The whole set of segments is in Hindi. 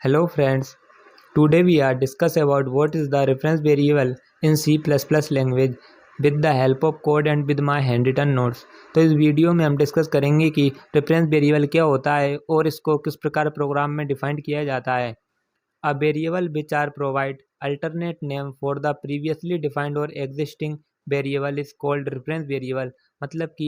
Hello friends, today we are discuss about what is the reference variable in C++ language with the help of code and with my handwritten notes। तो इस वीडियो में हम डिस्कस करेंगे कि रेफरेंस वेरिएबल क्या होता है और इसको किस प्रकार प्रोग्राम में डिफाइंड किया जाता है। A variable which are provide alternate name for the previously defined or existing variable is called reference variable। मतलब कि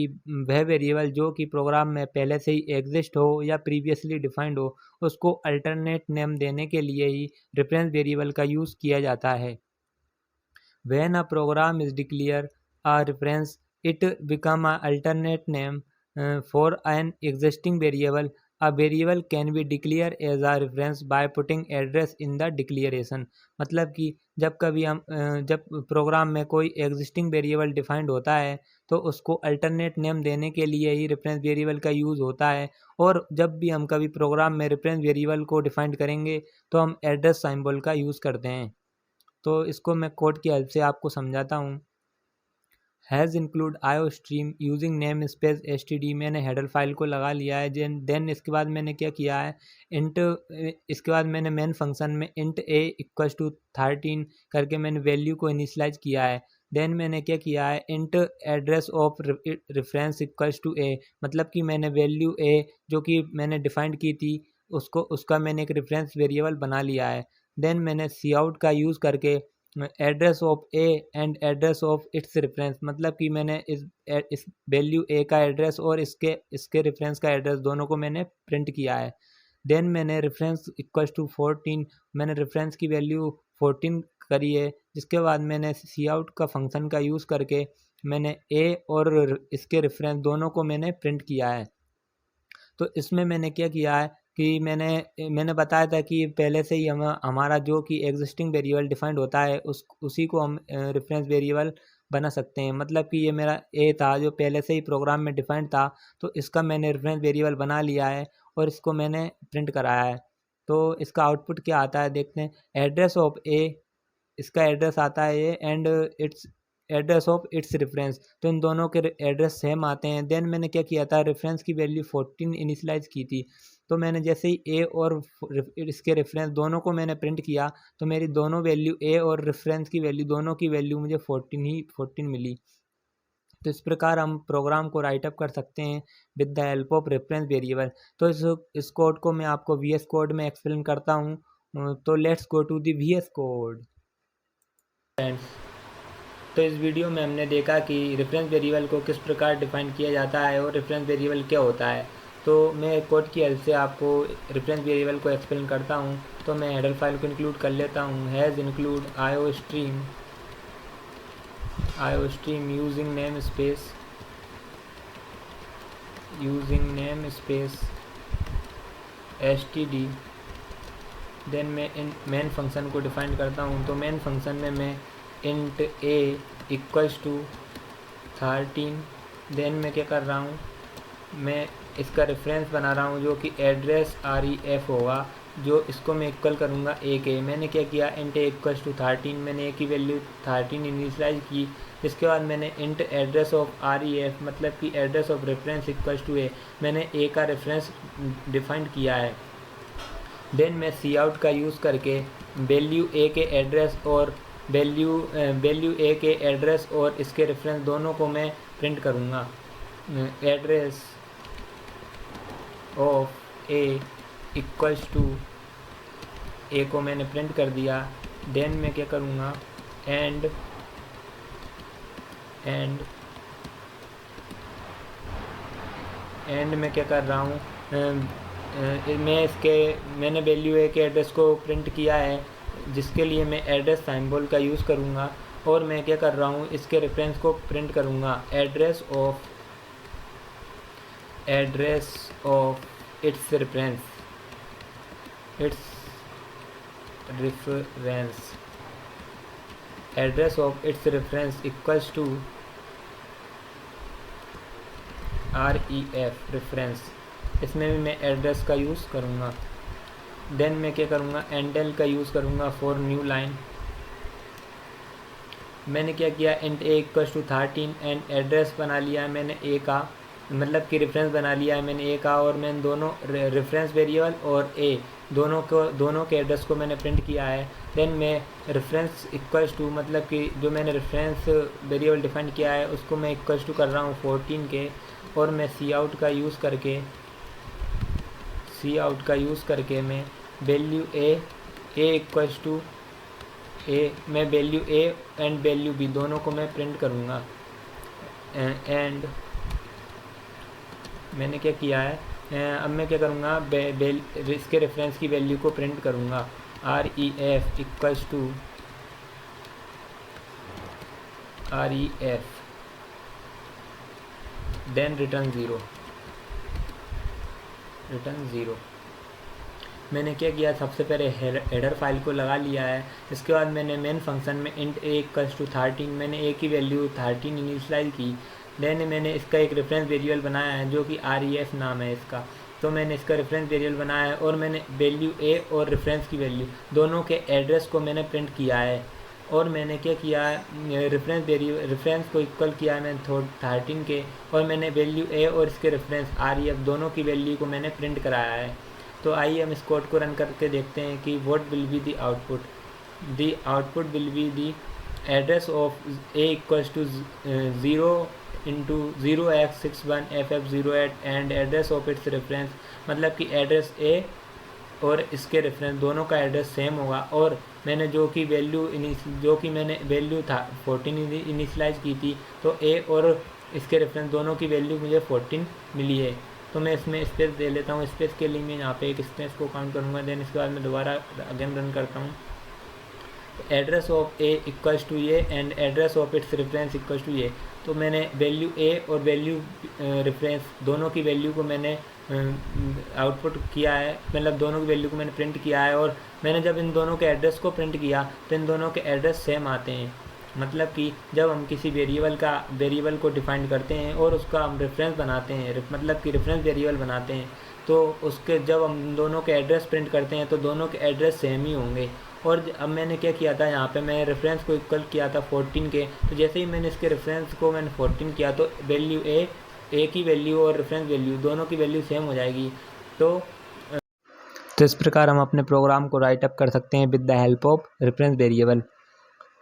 वह वेरिएबल जो कि प्रोग्राम में पहले से ही एग्जिस्ट हो या प्रीवियसली डिफाइंड हो उसको अल्टरनेट नेम देने के लिए ही रेफरेंस वेरिएबल का यूज़ किया जाता है। When a program is declare a reference, it become a alternate name for an existing variable। A variable can be declared as a reference by putting address in the declaration। मतलब कि जब कभी हम जब प्रोग्राम में कोई एग्जिस्टिंग वेरिएबल डिफाइंड होता है तो उसको अल्टरनेट नेम देने के लिए ही रेफरेंस वेरिएबल का यूज़ होता है। और जब भी हम कभी प्रोग्राम में रेफरेंस वेरिएबल को डिफाइंड करेंगे तो हम एड्रेस सिंबल का यूज़ करते हैं। तो इसको मैं कोड की हेल्प से आपको समझाता हूँ। Has include io stream using namespace std। मैंने हेडर फाइल को लगा लिया है। देन इसके बाद मैंने क्या किया है, इंट इसके बाद मैंने मेन फंक्शन में इंट a इक्वल्स टू 13 करके मैंने वैल्यू को इनिशलाइज किया है। देन मैंने क्या किया है, int address of reference equals to a। मतलब कि मैंने वैल्यू a जो कि मैंने डिफाइंड की थी उसका मैंने एक रेफरेंस वेरिएबल बना लिया है। देन मैंने सी आउट का यूज़ करके address of A and address of its reference, मतलब कि मैंने इस वैल्यू ए का एड्रेस और इसके रेफरेंस का एड्रेस दोनों को मैंने प्रिंट किया है। देन मैंने रेफरेंस इक्वल्स टू 14, मैंने रेफरेंस की वैल्यू 14 करी है। जिसके बाद मैंने सी आउट का फंक्शन का यूज़ करके मैंने ए और इसके रेफरेंस दोनों को मैंने प्रिंट किया है। तो इसमें मैंने क्या किया है कि मैंने बताया था कि पहले से ही हमारा जो कि एग्जिस्टिंग वेरिएबल डिफाइंड होता है उसी को हम रेफरेंस वेरिएबल बना सकते हैं। मतलब कि ये मेरा ए था जो पहले से ही प्रोग्राम में डिफाइंड था, तो इसका मैंने रेफरेंस वेरिएबल बना लिया है और इसको मैंने प्रिंट कराया है। तो इसका आउटपुट क्या आता है देखते हैं। एड्रेस ऑफ ए, इसका एड्रेस आता है ये, and it's address of its reference, तो इन दोनों के एड्रेस सेम आते हैं। देन मैंने क्या किया था, रेफरेंस की वैल्यू 14 इनिशलाइज की थी। तो मैंने जैसे ही ए और इसके रेफरेंस दोनों को मैंने प्रिंट किया तो मेरी दोनों वैल्यू ए और रेफरेंस की वैल्यू दोनों की वैल्यू मुझे 14 मिली। तो इस प्रकार हम प्रोग्राम को राइट अप कर सकते हैं with the help of reference variable. तो इस कोड को मैं आपको VS कोड में एक्सप्लेन करता हूँ। तो let's go to the VS code. तो इस वीडियो में हमने देखा कि रेफरेंस वेरिएबल को किस प्रकार डिफाइन किया जाता है और रेफरेंस वेरिएबल क्या होता है। तो मैं कोड की हेल्प से आपको रेफरेंस वेरिएबल को एक्सप्लेन करता हूं। तो मैं हेडर फाइल को इंक्लूड कर लेता हूं। Hash include io stream using namespace std। Then मैं मेन फंक्शन को डिफाइन करता हूं। तो मेन फंक्शन में मैं int a equals to 13। Then मैं क्या कर रहा हूँ, मैं इसका रेफरेंस बना रहा हूँ जो कि एड्रेस ref होगा, जो इसको मैं इक्वल करूँगा a के। मैंने क्या किया, इंट a इक्वल्स टू 13, मैंने a की वैल्यू 13 इनिशलाइज की। इसके बाद मैंने इंट एड्रेस ऑफ ref मतलब कि address of reference equals to a, मैंने a का रेफरेंस डिफाइंड किया है। देन मैं सी आउट का यूज़ करके वैल्यू a के एड्रेस और वैल्यू ए के एड्रेस और इसके रेफरेंस दोनों को मैं प्रिंट करूँगा। Address of a equals to a को मैंने प्रिंट कर दिया। देन मैं क्या करूँगा, एंड मैं क्या कर रहा हूँ, मैंने वैल्यू ए के एड्रेस को प्रिंट किया है जिसके लिए मैं एड्रेस सिंबल का यूज़ करूँगा। और मैं क्या कर रहा हूँ, इसके रेफरेंस को प्रिंट करूँगा। Address of its reference address of its reference equals to ref reference, इसमें भी मैं एड्रेस का यूज़ करूँगा। देन मैं क्या करूँगा, एंडल का यूज़ करूँगा फॉर न्यू लाइन। मैंने क्या किया, int a equals to 13 and address बना लिया मैंने a का। मतलब कि रेफरेंस बना लिया है मैंने ए का, और मैंने दोनों रेफरेंस वेरिएबल और ए दोनों के एड्रेस को मैंने प्रिंट किया है। देन मैं रेफरेंस इक्वल्स टू, मतलब कि जो मैंने रेफरेंस वेरिएबल डिफाइन किया है उसको मैं इक्वल्स टू कर रहा हूँ 14 के, और मैं सी आउट का यूज़ करके मैं value a equals to a, मैं value a and value b दोनों को मैं प्रिंट करूँगा। एंड मैंने क्या किया है, अब मैं क्या करूँगा, इसके रेफरेंस की वैल्यू को प्रिंट करूँगा ref equals to ref, then return zero. मैंने क्या किया, सबसे पहले हेडर फाइल को लगा लिया है। इसके बाद मैंने मेन फंक्शन में इंट ए इक्वल्स टू 13, मैंने ए की वैल्यू 13 इनिशियलाइज की। देन मैंने इसका एक रेफरेंस वेरिएबल बनाया है जो कि ref नाम है इसका, तो मैंने इसका रेफरेंस वेरिएबल बनाया है, और मैंने वैल्यू ए और रेफरेंस की वैल्यू दोनों के एड्रेस को मैंने प्रिंट किया है। और मैंने क्या किया है, रेफरेंस को इक्वल किया है मैंने 13 के, और मैंने वैल्यू ए और इसके रेफरेंस ref दोनों की वैल्यू को मैंने प्रिंट कराया है। तो आइए हम इस कोड को रन करके देखते हैं कि what will be the output. The output will be the address of a equals to 0x61ff08 and address of its reference, मतलब कि एड्रेस ए और इसके रेफरेंस दोनों का एड्रेस सेम होगा। और मैंने जो कि मैंने वैल्यू था 14 इनिशलाइज की थी, तो ए और इसके रेफरेंस दोनों की वैल्यू मुझे 14 मिली है। तो मैं इसमें स्पेस दे लेता हूँ, स्पेस के लिए मैं यहाँ पे एक स्पेस को काउंट करूँगा। देन इसके बाद मैं दोबारा अगेन रन करता हूँ। Address of a equals to ये and address of its reference equals to ये, तो मैंने वैल्यू ए और वैल्यू रेफरेंस दोनों की वैल्यू को मैंने आउटपुट किया है, मतलब दोनों की वैल्यू को मैंने प्रिंट किया है। और मैंने जब इन दोनों के एड्रेस को प्रिंट किया तो इन दोनों के एड्रेस सेम आते हैं। मतलब कि जब हम किसी वेरिएबल को डिफाइन करते हैं और उसका हम रेफरेंस बनाते हैं, मतलब कि रेफरेंस वेरिएबल बनाते हैं, तो उसके जब हम दोनों के एड्रेस प्रिंट करते हैं तो दोनों के एड्रेस सेम ही होंगे। और अब मैंने क्या किया था, यहाँ पे मैं रेफरेंस को इक्वल किया था 14 के, तो जैसे ही मैंने इसके रेफरेंस को मैंने 14 किया तो वैल्यू ए की वैल्यू और रेफरेंस वैल्यू दोनों की वैल्यू सेम हो जाएगी। तो इस प्रकार हम अपने प्रोग्राम को राइट अप कर सकते हैं with the help of reference variable.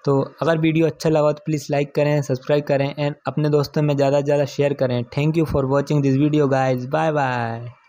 तो अगर वीडियो अच्छा लगा तो प्लीज़ लाइक करें, सब्सक्राइब करें एंड अपने दोस्तों में ज़्यादा से ज़्यादा शेयर करें। Thank you for watching this video guys, bye bye.